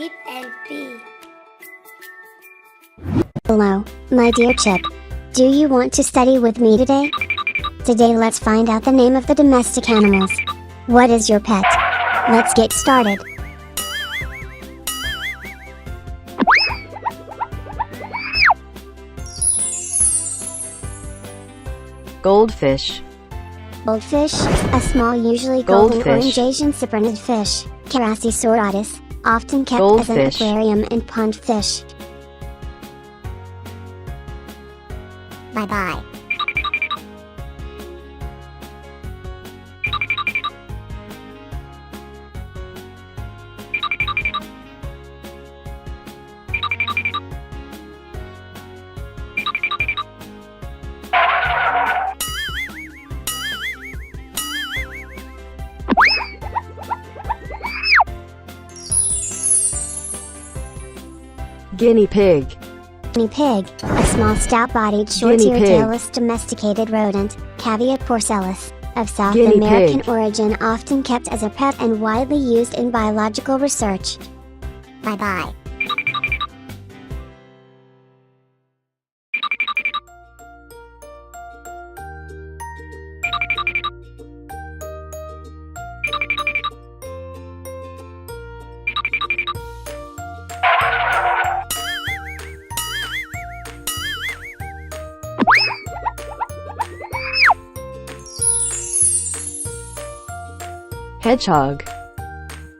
Hip and P. Hello, my dear Chip. Do you want to study with me today? Today let's find out the name of the domestic animals. What is your pet? Let's get started. Goldfish. Goldfish, a small usually golden orange Asian cyprinid fish, Carassisauratus, often kept as an aquarium and pond fish. Bye-bye. Guinea pig. Guinea pig, a small stout-bodied short-eared tailless domesticated rodent, Cavia porcellus, of South American origin, often kept as a pet and widely used in biological research. Bye-bye. Hedgehog.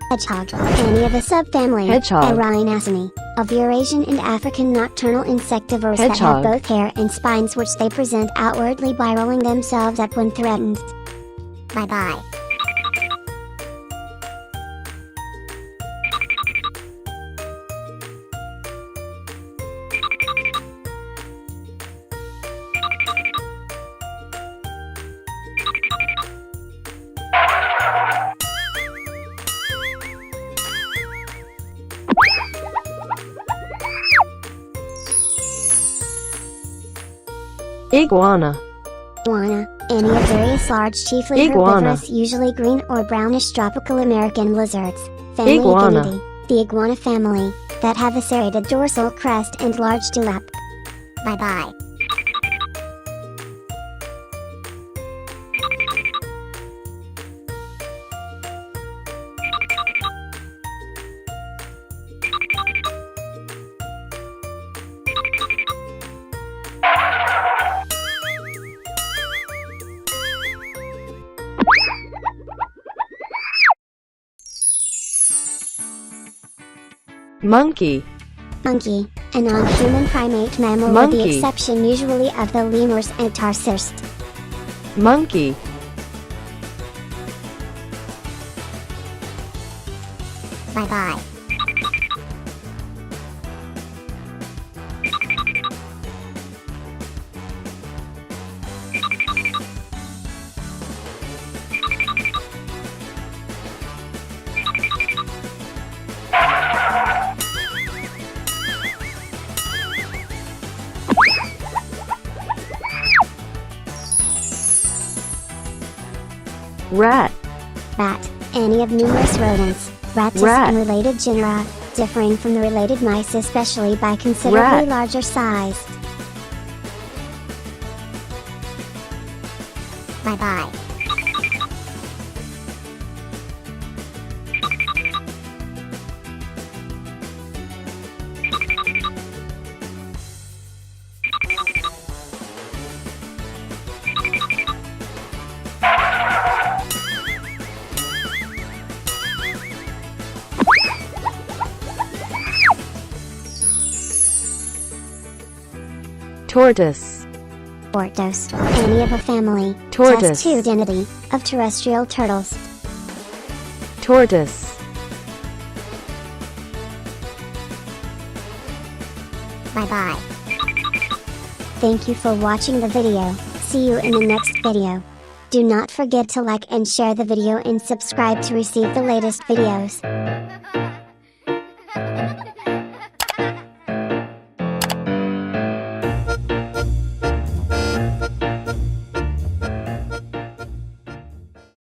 Hedgehog, any of a subfamily, Erinaceae, of Eurasian and African nocturnal insectivores that have both hair and spines which they present outwardly by rolling themselves up when threatened. Bye-bye. Iguana. Iguana, any of various large chiefly herbivorous usually green or brownish tropical American lizards, family Iguanidae, the iguana family, that have a serrated dorsal crest and large dewlap. Bye-bye. Monkey. Monkey, a non-human primate mammal with the exception usually of the lemurs and tarsiers. Monkey. Bye-bye. Rat. Rat, any of numerous rodents, Rattus and related genera, differing from the related mice especially by considerably larger size. Bye-bye. Tortoise. Tortoise, any of a family, Testudinity, of terrestrial turtles. Tortoise. Bye-bye. Thank you for watching the video. See you in the next video. Do not forget to like and share the video and subscribe to receive the latest videos.